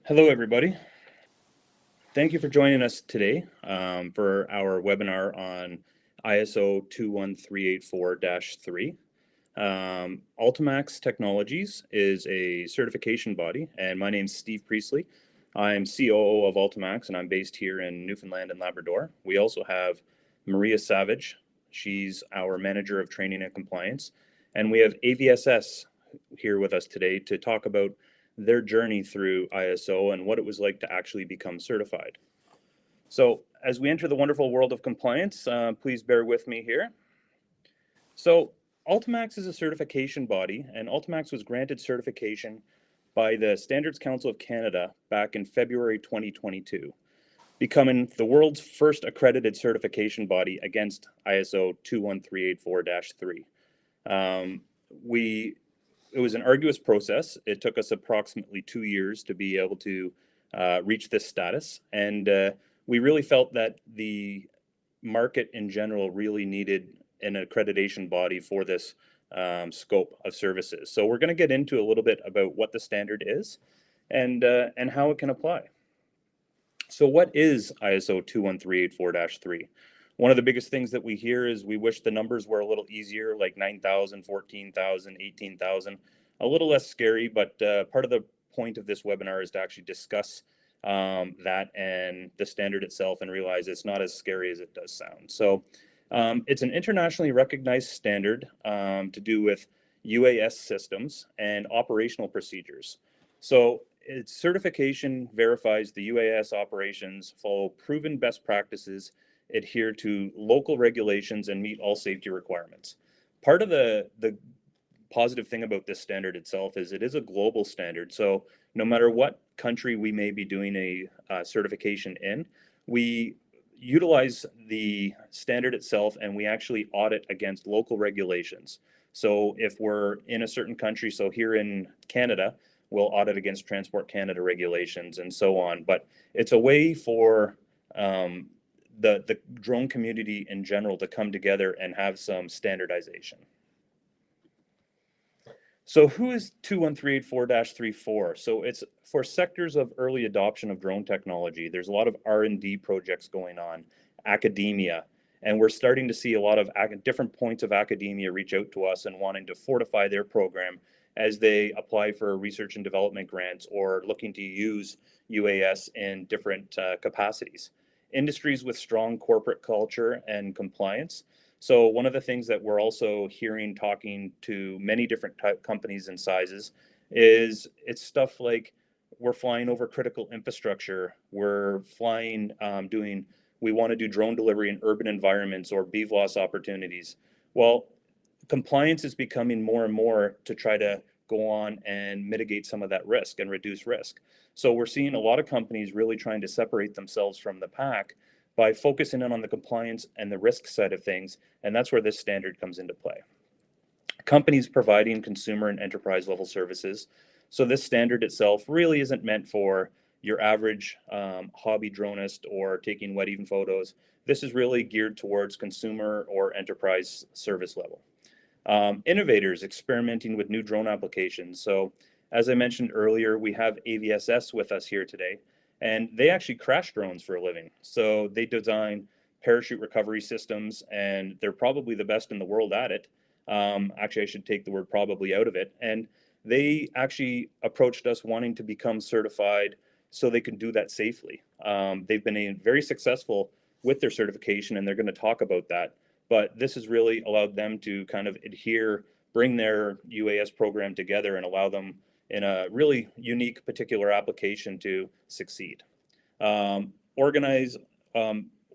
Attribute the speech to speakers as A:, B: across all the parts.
A: Hello, everybody. Thank you for joining us today for our webinar on ISO 21384-3. AltoMaxx Technologies is a certification body, and my name is Steve Priestley. I'm COO of AltoMaxx, and I'm based here in Newfoundland and Labrador. We also have Maria Savage. She's our Manager of Training and Compliance. And we have AVSS here with us today to talk about their journey through ISO and what it was like to actually become certified. So as we enter the wonderful world of compliance, please bear with me here. So AltoMaxx is a certification body, and AltoMaxx was granted certification by the Standards Council of Canada back in February 2022, becoming the world's first accredited certification body against ISO 21384-3. It was an arduous process. It took us approximately 2 years to be able to reach this status, and we really felt that the market in general really needed an accreditation body for this scope of services. So we're going to get into a little bit about what the standard is and how it can apply. So what is ISO 21384-3? One of the biggest things that we hear is we wish the numbers were a little easier, like 9,000, 14,000, 18,000, a little less scary, but part of the point of this webinar is to actually discuss that and the standard itself and realize it's not as scary as it does sound. So it's an internationally recognized standard to do with UAS systems and operational procedures. So its certification verifies the UAS operations follow proven best practices, adhere to local regulations, and meet all safety requirements. Part of the positive thing about this standard itself is it is a global standard. So no matter what country we may be doing a certification in, we utilize the standard itself and we actually audit against local regulations. So if we're in a certain country, so here in Canada, we'll audit against Transport Canada regulations and so on. But it's a way for the drone community in general to come together and have some standardization. So who is 21384-34? So it's for sectors of early adoption of drone technology. There's a lot of R&D projects going on, academia, and we're starting to see a lot of different points of academia reach out to us and wanting to fortify their program as they apply for research and development grants or looking to use UAS in different capacities. Industries with strong corporate culture and compliance. So one of the things that we're also hearing, talking to many different companies and sizes, is it's stuff like we're flying over critical infrastructure. We're flying, we want to do drone delivery in urban environments or BVLOS opportunities. Well, compliance is becoming more and more to try to go on and mitigate some of that risk and reduce risk. So we're seeing a lot of companies really trying to separate themselves from the pack by focusing in on the compliance and the risk side of things, and that's where this standard comes into play. Companies providing consumer and enterprise level services. So this standard itself really isn't meant for your average hobby dronist or taking wet even photos. This is really geared towards consumer or enterprise service level. Innovators experimenting with new drone applications. So as I mentioned earlier, we have AVSS with us here today, and they actually crash drones for a living. So they design parachute recovery systems, and they're probably the best in the world at it. Actually, I should take the word probably out of it. And they actually approached us wanting to become certified so they can do that safely. They've been very successful with their certification, and they're going to talk about that. But this has really allowed them to kind of adhere, bring their UAS program together and allow them in a really unique particular application to succeed.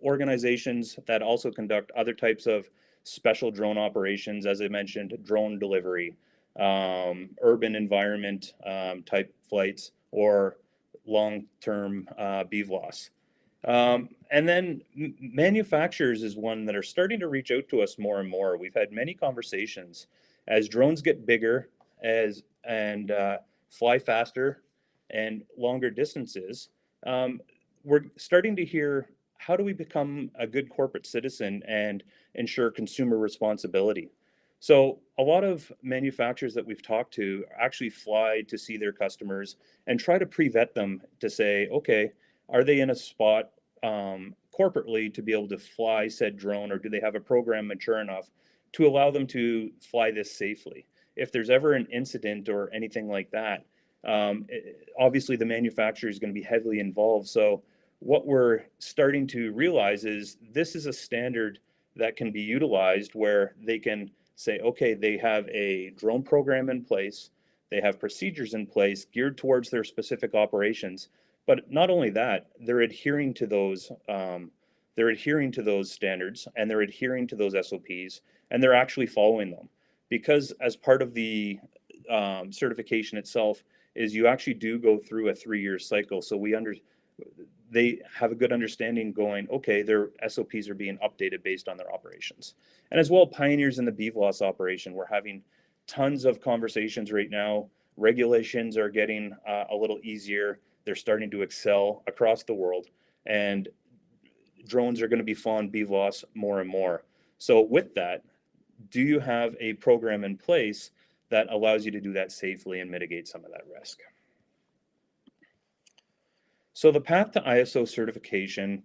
A: Organizations that also conduct other types of special drone operations, as I mentioned, drone delivery, urban environment type flights, or long-term BVLOS. And then manufacturers is one that are starting to reach out to us more and more. We've had many conversations as drones get bigger and fly faster and longer distances. We're starting to hear, how do we become a good corporate citizen and ensure consumer responsibility? So a lot of manufacturers that we've talked to actually fly to see their customers and try to pre-vet them to say, okay, are they in a spot corporately to be able to fly said drone, or do they have a program mature enough to allow them to fly this safely? If there's ever an incident or anything like that, obviously the manufacturer is going to be heavily involved. So what we're starting to realize is this is a standard that can be utilized where they can say, okay, they have a drone program in place, they have procedures in place geared towards their specific operations. But not only that, they're adhering to those. They're adhering to those standards, and they're adhering to those SOPs, and they're actually following them. Because as part of the certification itself, is you actually do go through a 3-year cycle. So they have a good understanding going, okay, their SOPs are being updated based on their operations. And as well, pioneers in the BVLOS operation, we're having tons of conversations right now. Regulations are getting a little easier. They're starting to excel across the world, and drones are going to be flown BVLOS more and more. So with that, do you have a program in place that allows you to do that safely and mitigate some of that risk? So the path to ISO certification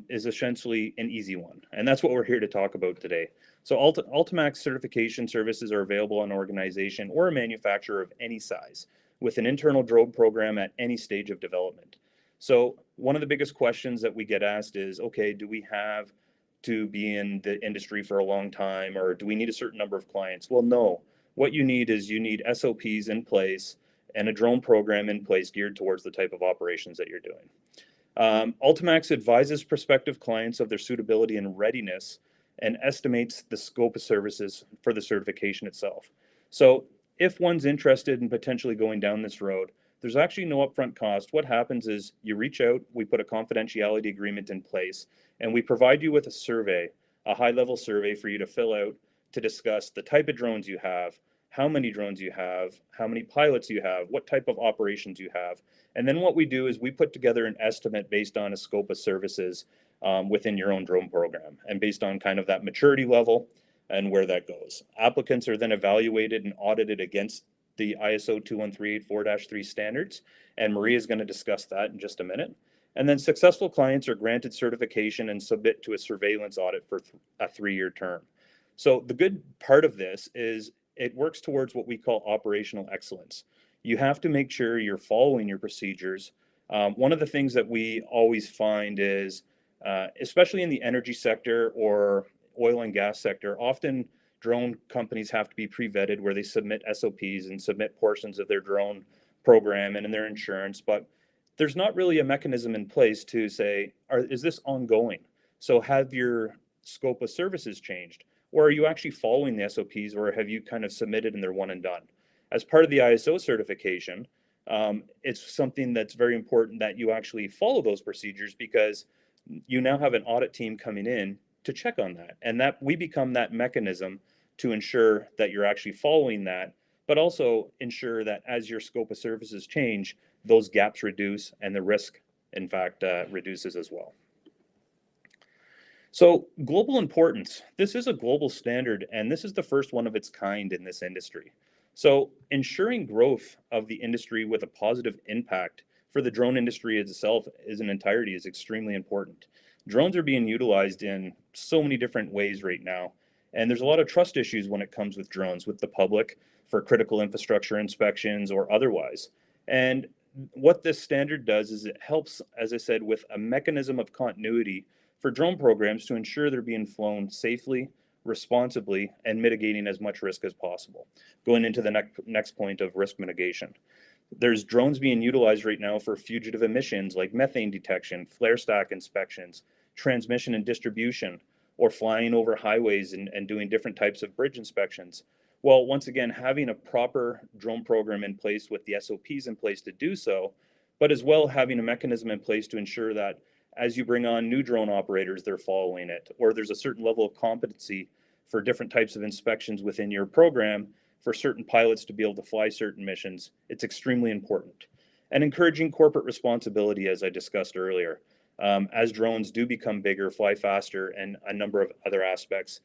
A: is essentially an easy one, and that's what we're here to talk about today. So AltoMaxx certification services are available on an organization or a manufacturer of any size with an internal drone program at any stage of development. So one of the biggest questions that we get asked is, okay, do we have to be in the industry for a long time, or do we need a certain number of clients? Well, no. What you need is you need SOPs in place and a drone program in place geared towards the type of operations that you're doing. AltoMaxx advises prospective clients of their suitability and readiness and estimates the scope of services for the certification itself. So if one's interested in potentially going down this road, there's actually no upfront cost. What happens is you reach out, we put a confidentiality agreement in place, and we provide you with a survey, a high-level survey for you to fill out to discuss the type of drones you have, how many drones you have, how many pilots you have, what type of operations you have. And then what we do is we put together an estimate based on a scope of services within your own drone program and based on kind of that maturity level and where that goes. Applicants are then evaluated and audited against the ISO 21384-3 standards, and Maria is going to discuss that in just a minute. And then successful clients are granted certification and submit to a surveillance audit for a 3-year term. So the good part of this is it works towards what we call operational excellence. You have to make sure you're following your procedures. One of the things that we always find is, especially in the energy sector or oil and gas sector, often drone companies have to be pre-vetted where they submit SOPs and submit portions of their drone program and in their insurance, but there's not really a mechanism in place to say, is this ongoing? So have your scope of services changed? Or are you actually following the SOPs, or have you kind of submitted and they're one and done? As part of the ISO certification, it's something that's very important that you actually follow those procedures, because you now have an audit team coming in to check on that. And that we become that mechanism to ensure that you're actually following that, but also ensure that as your scope of services change, those gaps reduce and the risk, in fact, reduces as well. So global importance. This is a global standard, and this is the first one of its kind in this industry. So ensuring growth of the industry with a positive impact for the drone industry itself as an entirety is extremely important. Drones are being utilized in so many different ways right now, and there's a lot of trust issues when it comes with drones with the public for critical infrastructure inspections or otherwise. And what this standard does is it helps, as I said, with a mechanism of continuity for drone programs to ensure they're being flown safely, responsibly, and mitigating as much risk as possible. Going into the next point of risk mitigation. There's drones being utilized right now for fugitive emissions like methane detection, flare stack inspections, transmission and distribution, or flying over highways and doing different types of bridge inspections. Well, once again, having a proper drone program in place with the SOPs in place to do so, but as well having a mechanism in place to ensure that as you bring on new drone operators, they're following it, or there's a certain level of competency for different types of inspections within your program for certain pilots to be able to fly certain missions. It's extremely important. And encouraging corporate responsibility, as I discussed earlier. As drones do become bigger, fly faster, and a number of other aspects,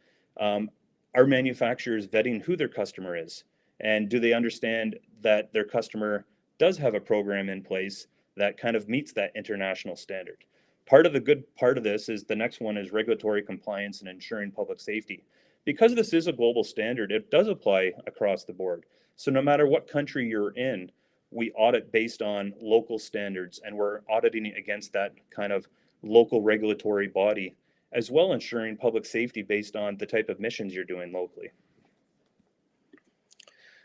A: are manufacturers vetting who their customer is? And do they understand that their customer does have a program in place that kind of meets that international standard? Part of the good part of this is the next one is regulatory compliance and ensuring public safety. Because this is a global standard, it does apply across the board. So no matter what country you're in, we audit based on local standards, and we're auditing against that kind of local regulatory body, as well ensuring public safety based on the type of missions you're doing locally.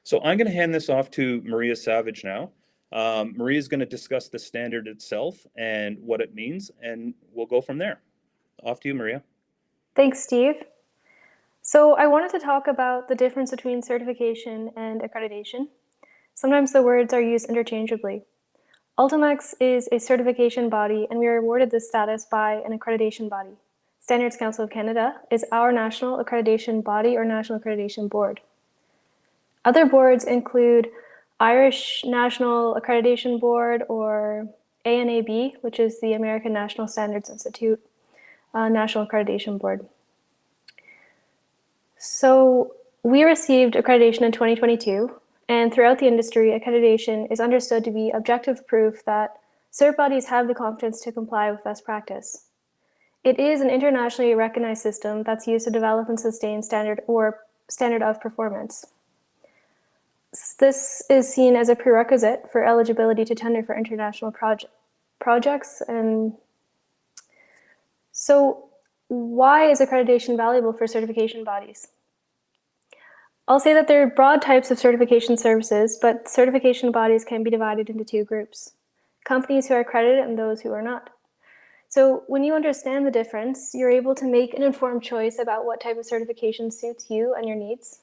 A: So I'm going to hand this off to Maria Savage now. Maria is going to discuss the standard itself and what it means, and we'll go from there. Off to you, Maria.
B: Thanks, Steve. So I wanted to talk about the difference between certification and accreditation. Sometimes the words are used interchangeably. AltoMaxx is a certification body, and we are awarded this status by an accreditation body. Standards Council of Canada is our national accreditation body or national accreditation board. Other boards include Irish National Accreditation Board, or ANAB, which is the American National Standards Institute National Accreditation Board. So we received accreditation in 2022, and throughout the industry, accreditation is understood to be objective proof that cert bodies have the competence to comply with best practice. It is an internationally recognized system that's used to develop and sustain standard of performance. This is seen as a prerequisite for eligibility to tender for international projects. And so why is accreditation valuable for certification bodies? I'll say that there are broad types of certification services, but certification bodies can be divided into two groups: companies who are accredited and those who are not. So when you understand the difference, you're able to make an informed choice about what type of certification suits you and your needs.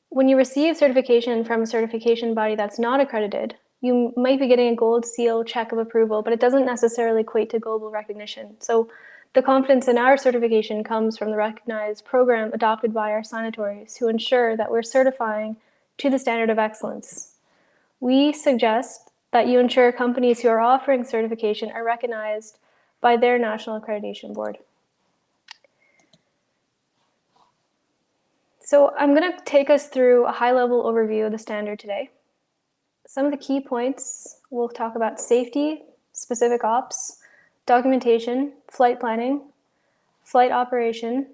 B: When you receive certification from a certification body that's not accredited, you might be getting a gold seal check of approval, but it doesn't necessarily equate to global recognition. So the confidence in our certification comes from the recognized program adopted by our signatories who ensure that we're certifying to the standard of excellence. We suggest that you ensure companies who are offering certification are recognized by their national accreditation board. So I'm going to take us through a high-level overview of the standard today. Some of the key points: we'll talk about safety, specific ops, documentation, flight planning, flight operation,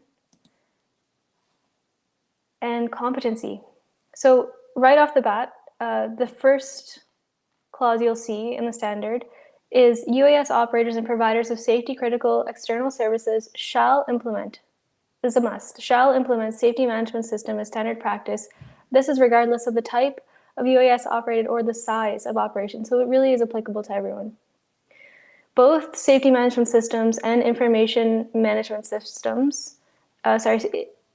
B: and competency. So right off the bat, the first clause you'll see in the standard is UAS operators and providers of safety critical external services shall implement, this is a must, shall implement safety management system as standard practice. This is regardless of the type of UAS operated or the size of operation, so it really is applicable to everyone. Both safety management systems and information management systems,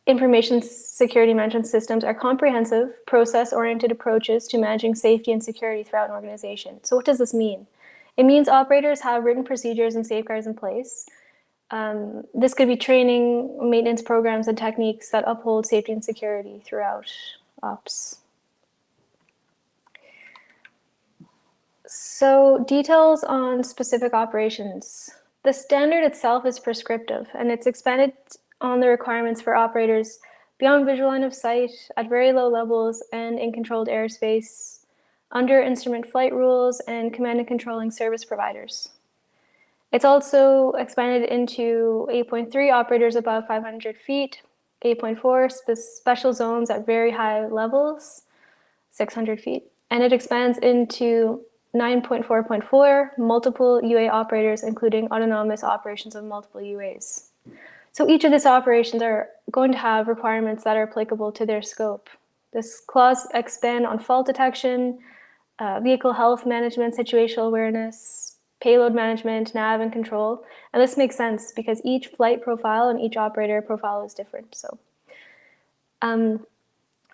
B: information security management systems are comprehensive, process-oriented approaches to managing safety and security throughout an organization. So what does this mean? It means operators have written procedures and safeguards in place. This could be training, maintenance programs, and techniques that uphold safety and security throughout ops. So details on specific operations. The standard itself is prescriptive, and it's expanded on the requirements for operators beyond visual line of sight, at very low levels, and in controlled airspace, under instrument flight rules, and command and controlling service providers. It's also expanded into 8.3 operators above 500 feet, 8.4 special zones at very high levels, 600 feet, and it expands into 9.4.4 multiple UA operators, including autonomous operations of multiple UAs. So each of these operations are going to have requirements that are applicable to their scope. This clause expands on fault detection, vehicle health management, situational awareness, payload management, nav and control. And this makes sense because each flight profile and each operator profile is different. So,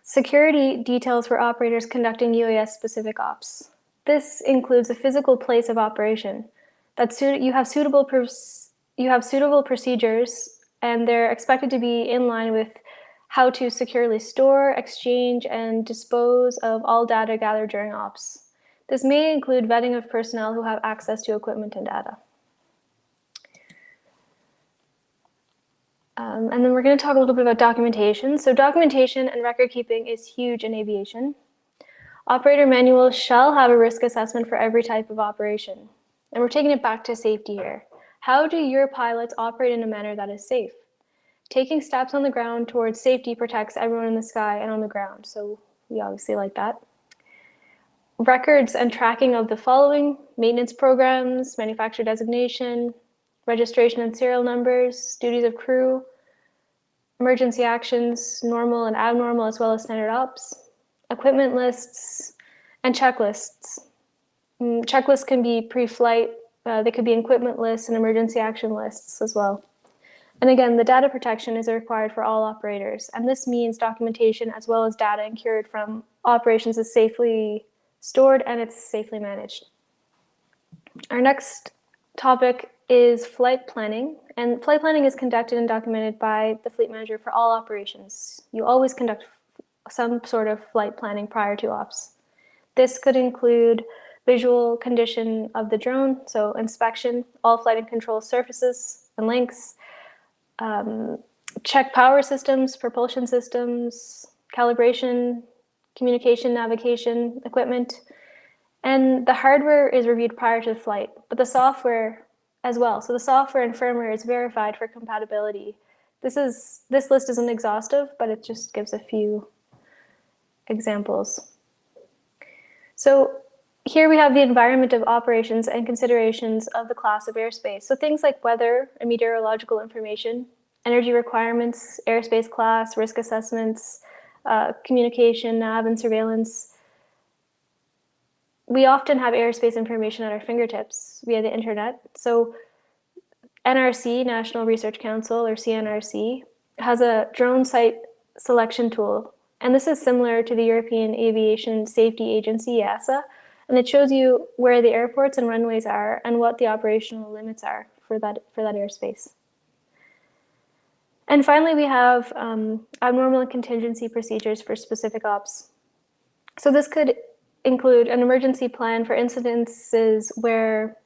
B: security details for operators conducting UAS specific ops. This includes a physical place of operation. You have suitable procedures, and they're expected to be in line with how to securely store, exchange, and dispose of all data gathered during ops. This may include vetting of personnel who have access to equipment and data. And then we're going to talk a little bit about documentation. So documentation and record keeping is huge in aviation. Operator manuals shall have a risk assessment for every type of operation. And we're taking it back to safety here. How do your pilots operate in a manner that is safe? Taking steps on the ground towards safety protects everyone in the sky and on the ground. So we obviously like that. Records and tracking of the following: maintenance programs, manufacturer designation, registration and serial numbers, duties of crew, emergency actions, normal and abnormal, as well as standard ops, equipment lists, and checklists. Checklists can be pre-flight, they could be equipment lists and emergency action lists as well. And again, the data protection is required for all operators, and this means documentation as well as data incurred from operations is safely stored and it's safely managed. Our next topic is flight planning, and flight planning is conducted and documented by the fleet manager for all operations. You always conduct some sort of flight planning prior to ops. This could include visual condition of the drone, so inspection, all flight and control surfaces and links, check power systems, propulsion systems, calibration, communication, navigation, equipment, and the hardware is reviewed prior to the flight, but the software as well. So the software and firmware is verified for compatibility. This list isn't exhaustive, but it just gives a few examples. So here we have the environment of operations and considerations of the class of airspace. So things like weather and meteorological information, energy requirements, airspace class, risk assessments, communication, nav, and surveillance. We often have airspace information at our fingertips via the internet. So NRC, National Research Council, or CNRC, has a drone site selection tool. And this is similar to the European Aviation Safety Agency, EASA, and it shows you where the airports and runways are and what the operational limits are for that airspace. And finally, we have abnormal and contingency procedures for specific ops. So this could include an emergency plan for incidences where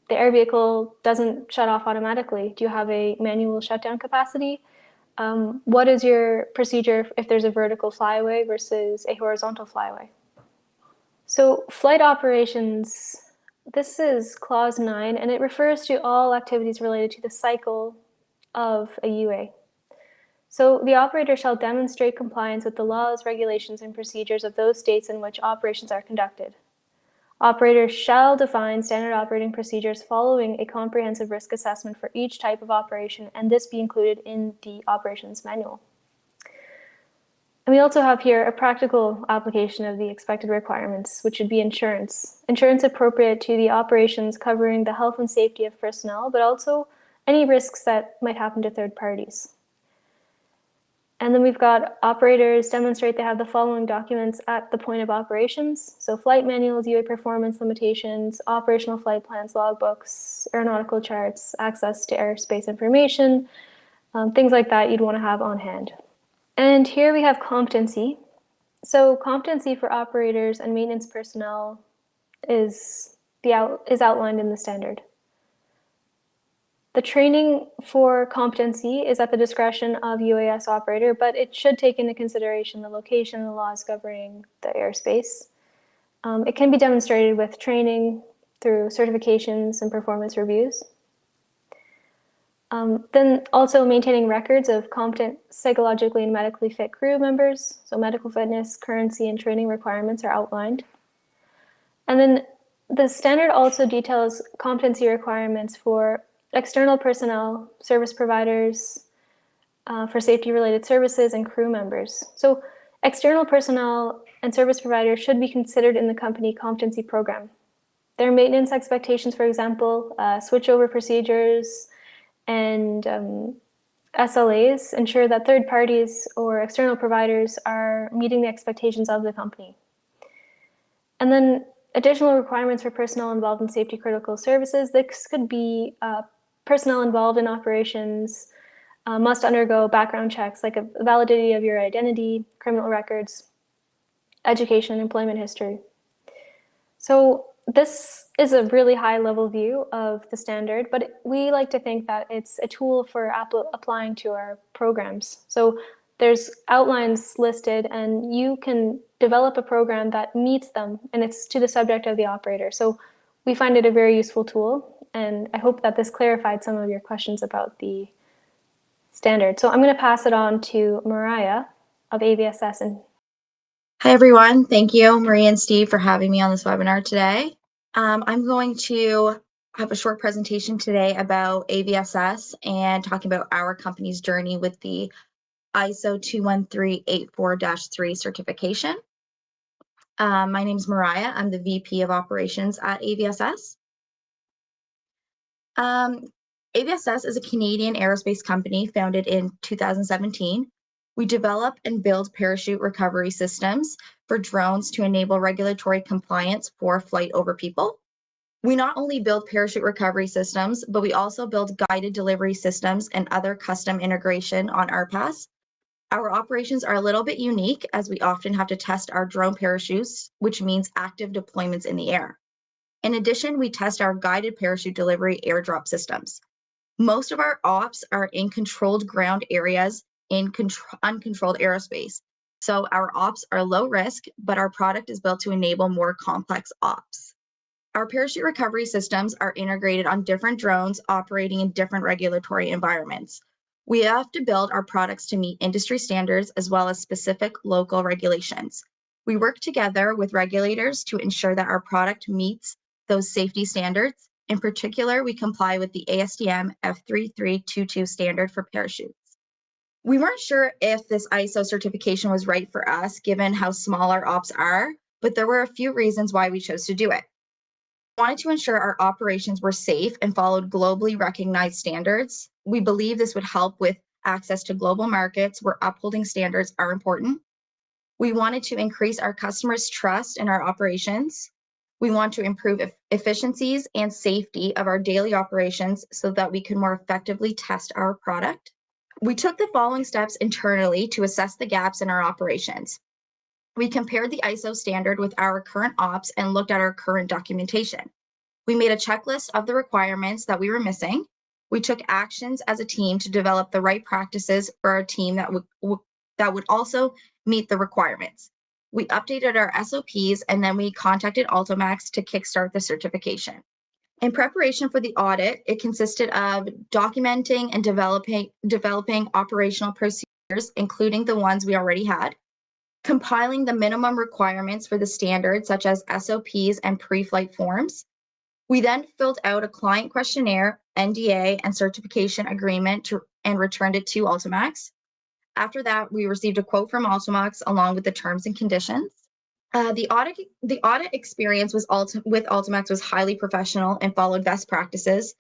B: the air vehicle doesn't shut off automatically. Do you have a manual shutdown capacity? What is your procedure if there's a vertical flyaway versus a horizontal flyaway? So flight operations, this is clause 9, and it refers to all activities related to the cycle of a UA. So the operator shall demonstrate compliance with the laws, regulations, and procedures of those states in which operations are conducted. Operators shall define standard operating procedures following a comprehensive risk assessment for each type of operation, and this be included in the operations manual. And we also have here a practical application of the expected requirements, which would be insurance. Insurance appropriate to the operations covering the health and safety of personnel, but also any risks that might happen to third parties. And then we've got operators demonstrate they have the following documents at the point of operations. So flight manuals, UA performance limitations, operational flight plans, logbooks, aeronautical charts, access to airspace information, things like that you'd want to have on hand. And here we have competency. So competency for operators and maintenance personnel is outlined in the standard. The training for competency is at the discretion of UAS operator, but it should take into consideration the location and the laws governing the airspace. It can be demonstrated with training through certifications and performance reviews. Then also maintaining records of competent psychologically and medically fit crew members. So medical fitness, currency, and training requirements are outlined. And then the standard also details competency requirements for external personnel, service providers, for safety-related services, and crew members. So external personnel and service providers should be considered in the company competency program. Their maintenance expectations, for example, switchover procedures, and SLAs ensure that third parties or external providers are meeting the expectations of the company. And then additional requirements for personnel involved in safety critical services. This could be personnel involved in operations must undergo background checks like a validity of your identity, criminal records, education, employment history. So this is a really high level view of the standard, but we like to think that it's a tool for applying to our programs. So there's outlines listed and you can develop a program that meets them, and it's to the subject of the operator. So we find it a very useful tool, and I hope that this clarified some of your questions about the standard. So I'm going to pass it on to Mariah of AVSS. And
C: hi, everyone. Thank you, Marie and Steve, for having me on this webinar today. I'm going to have a short presentation today about AVSS and talking about our company's journey with the ISO 21384-3 certification. My name is Mariah. I'm the VP of Operations at AVSS. AVSS is a Canadian aerospace company founded in 2017. We develop and build parachute recovery systems for drones to enable regulatory compliance for flight over people. We not only build parachute recovery systems, but we also build guided delivery systems and other custom integration on RPAS. Our operations are a little bit unique as we often have to test our drone parachutes, which means active deployments in the air. In addition, we test our guided parachute delivery airdrop systems. Most of our ops are in controlled ground areas in uncontrolled aerospace. So our ops are low risk, but our product is built to enable more complex ops. Our parachute recovery systems are integrated on different drones operating in different regulatory environments. We have to build our products to meet industry standards as well as specific local regulations. We work together with regulators to ensure that our product meets those safety standards. In particular, we comply with the ASTM F3322 standard for parachutes. We weren't sure if this ISO certification was right for us, given how small our ops are, but there were a few reasons why we chose to do it. We wanted to ensure our operations were safe and followed globally recognized standards. We believe this would help with access to global markets where upholding standards are important. We wanted to increase our customers' trust in our operations. We want to improve efficiencies and safety of our daily operations so that we can more effectively test our product. We took the following steps internally to assess the gaps in our operations. We compared the ISO standard with our current ops and looked at our current documentation. We made a checklist of the requirements that we were missing. We took actions as a team to develop the right practices for our team that would also meet the requirements. We updated our SOPs and then we contacted AltoMaxx to kickstart the certification. In preparation for the audit, it consisted of documenting and developing operational procedures, including the ones we already had, compiling the minimum requirements for the standard, such as SOPs and pre-flight forms. We then filled out a client questionnaire, NDA, and certification agreement and returned it to AltoMaxx. After that, we received a quote from AltoMaxx along with the terms and conditions. The audit experience with AltoMaxx was highly professional and followed best practices.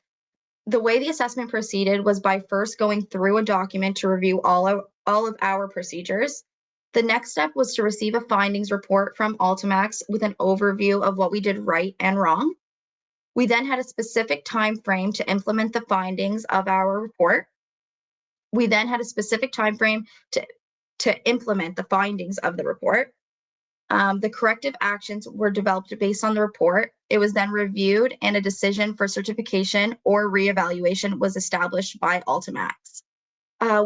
C: The way the assessment proceeded was by first going through a document to review all of our procedures. The next step was to receive a findings report from AltoMaxx with an overview of what we did right and wrong. We then had a specific time frame to implement the findings of our report. We then had a specific time frame to implement the findings of the report. The corrective actions were developed based on the report. It was then reviewed and a decision for certification or reevaluation was established by AltoMaxx.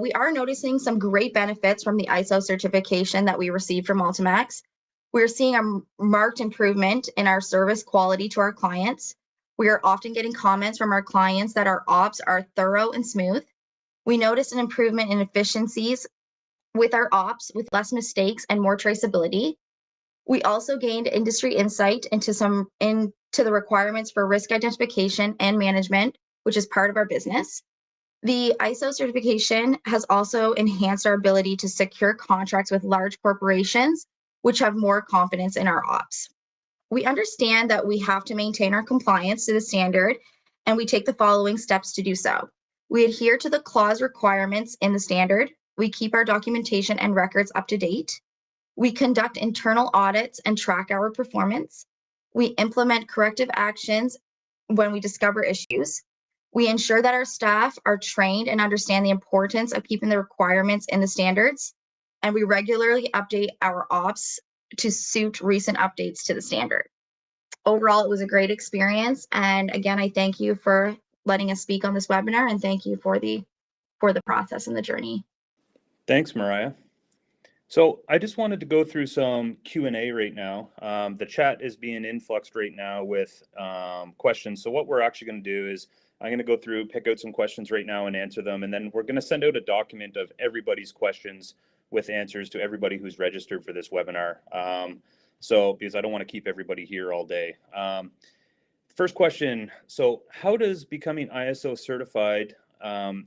C: We are noticing some great benefits from the ISO certification that we received from AltoMaxx. We're seeing a marked improvement in our service quality to our clients. We are often getting comments from our clients that our ops are thorough and smooth. We noticed an improvement in efficiencies with our ops with less mistakes and more traceability. We also gained industry insight into the requirements for risk identification and management, which is part of our business. The ISO certification has also enhanced our ability to secure contracts with large corporations, which have more confidence in our ops. We understand that we have to maintain our compliance to the standard, and we take the following steps to do so. We adhere to the clause requirements in the standard. We keep our documentation and records up to date. We conduct internal audits and track our performance. We implement corrective actions when we discover issues. We ensure that our staff are trained and understand the importance of keeping the requirements in the standards. And we regularly update our ops to suit recent updates to the standard. Overall, it was a great experience. And again, I thank you for letting us speak on this webinar, and thank you for the process and the journey.
A: Thanks, Mariah. So I just wanted to go through some Q&A right now. The chat is being influxed right now with questions. So what we're actually going to do is I'm going to go through, pick out some questions right now and answer them. And then we're going to send out a document of everybody's questions with answers to everybody who's registered for this webinar. So because I don't want to keep everybody here all day. First question. So how does becoming ISO certified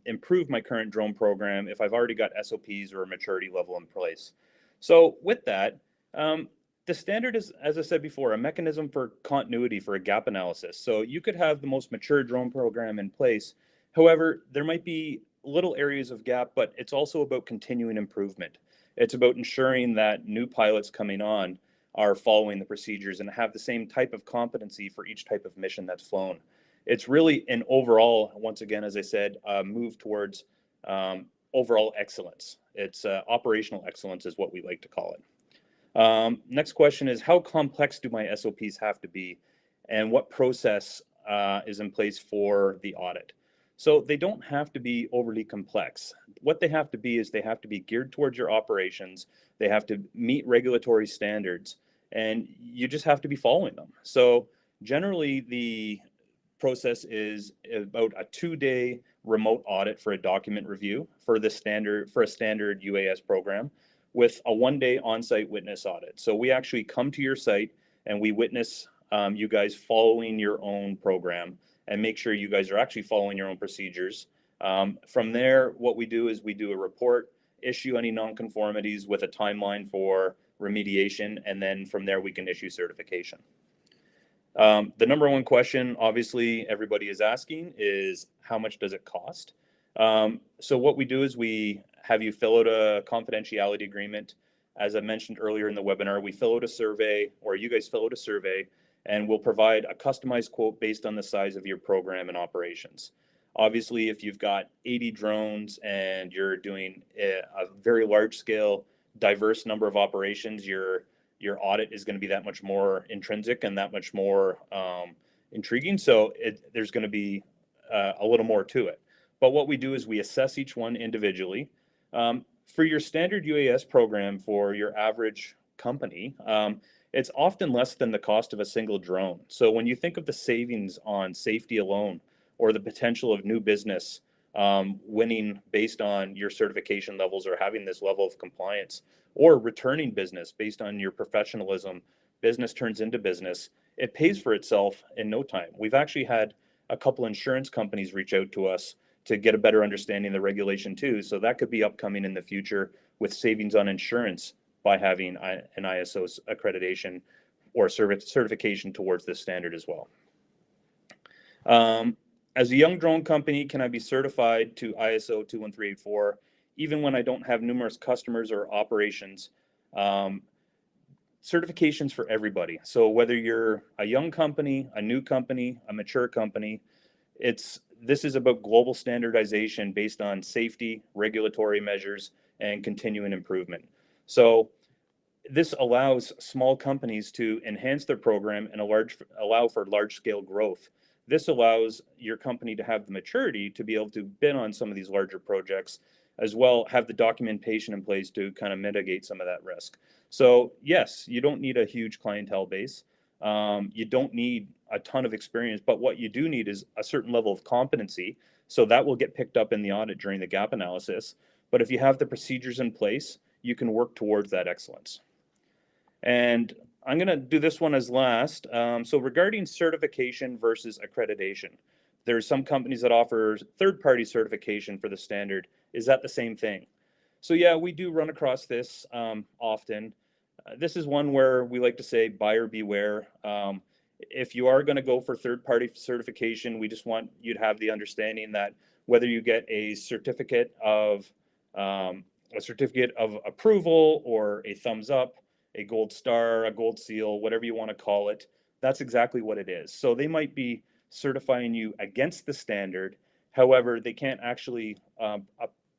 A: improve my current drone program if I've already got SOPs or a maturity level in place? So with that, the standard is, as I said before, a mechanism for continuity for a gap analysis. So you could have the most mature drone program in place. However, there might be little areas of gap, but it's also about continuing improvement. It's about ensuring that new pilots coming on are following the procedures and have the same type of competency for each type of mission that's flown. It's really an overall, once again, as I said, move towards overall excellence. It's operational excellence is what we like to call it. Next question is, how complex do my SOPs have to be, and what process is in place for the audit? So they don't have to be overly complex. What they have to be is they have to be geared towards your operations. They have to meet regulatory standards, and you just have to be following them. So generally, the process is about a 2-day remote audit for a document review for a standard UAS program, with a 1-day on-site witness audit. So we actually come to your site and we witness you guys following your own program and make sure you guys are actually following your own procedures. From there, what we do is we do a report, issue any nonconformities with a timeline for remediation, and then from there we can issue certification. The number one question, obviously, everybody is asking is, how much does it cost? So what we do is we have you fill out a confidentiality agreement. As I mentioned earlier in the webinar, we fill out a survey, or you guys fill out a survey, and we'll provide a customized quote based on the size of your program and operations. Obviously, if you've got 80 drones and you're doing a very large scale, diverse number of operations, your audit is going to be that much more intrinsic and that much more intriguing. So there's going to be a little more to it. But what we do is we assess each one individually. For your standard UAS program for your average company, it's often less than the cost of a single drone. So when you think of the savings on safety alone, or the potential of new business winning based on your certification levels or having this level of compliance, or returning business based on your professionalism, business turns into business, it pays for itself in no time. We've actually had a couple insurance companies reach out to us to get a better understanding of the regulation too. So that could be upcoming in the future with savings on insurance by having an ISO accreditation or certification towards this standard as well. As a young drone company, can I be certified to ISO 21384 even when I don't have numerous customers or operations? Certifications for everybody. So whether you're a young company, a new company, a mature company, this is about global standardization based on safety, regulatory measures, and continuing improvement. So this allows small companies to enhance their program and allow for large-scale growth. This allows your company to have the maturity to be able to bid on some of these larger projects, as well have the documentation in place to kind of mitigate some of that risk. So yes, you don't need a huge clientele base. You don't need a ton of experience, but what you do need is a certain level of competency. So that will get picked up in the audit during the gap analysis. But if you have the procedures in place, you can work towards that excellence. And I'm going to do this one as last. So regarding certification versus accreditation, there's some companies that offer third-party certification for the standard. Is that the same thing? So yeah, we do run across this often. This is one where we like to say buyer beware. If you are going to go for third-party certification, we just want you to have the understanding that whether you get a certificate of approval or a thumbs up, a gold star, a gold seal, whatever you want to call it, that's exactly what it is. So they might be certifying you against the standard. However, they can't actually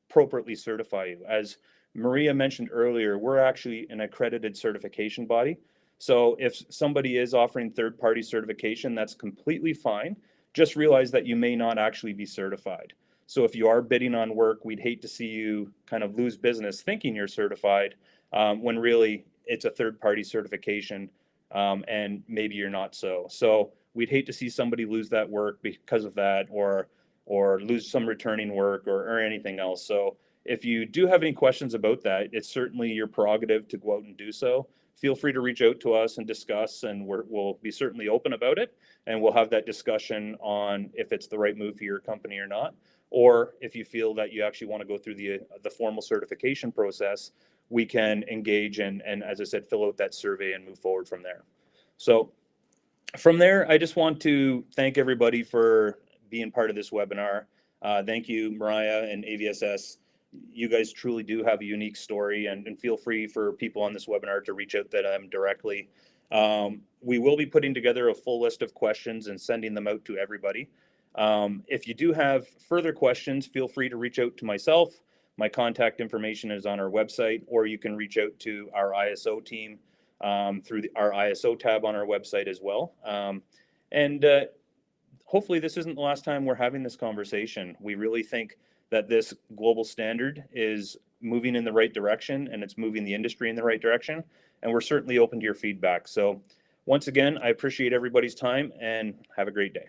A: appropriately certify you. As Maria mentioned earlier, we're actually an accredited certification body. So if somebody is offering third-party certification, that's completely fine. Just realize that you may not actually be certified. So if you are bidding on work, we'd hate to see you kind of lose business thinking you're certified when really it's a third-party certification and maybe you're not so. So we'd hate to see somebody lose that work because of that, or lose some returning work or anything else. So if you do have any questions about that, it's certainly your prerogative to go out and do so. Feel free to reach out to us and discuss, and we'll be certainly open about it. And we'll have that discussion on if it's the right move for your company or not. Or if you feel that you actually want to go through the formal certification process, we can engage and as I said, fill out that survey and move forward from there. So from there, I just want to thank everybody for being part of this webinar. Thank you, Mariah and AVSS. You guys truly do have a unique story, and feel free for people on this webinar to reach out to them directly. We will be putting together a full list of questions and sending them out to everybody. If you do have further questions, feel free to reach out to myself. My contact information is on our website, or you can reach out to our ISO team through our ISO tab on our website as well. Hopefully this isn't the last time we're having this conversation. We really think that this global standard is moving in the right direction, and it's moving the industry in the right direction. And we're certainly open to your feedback. So once again, I appreciate everybody's time, and have a great day.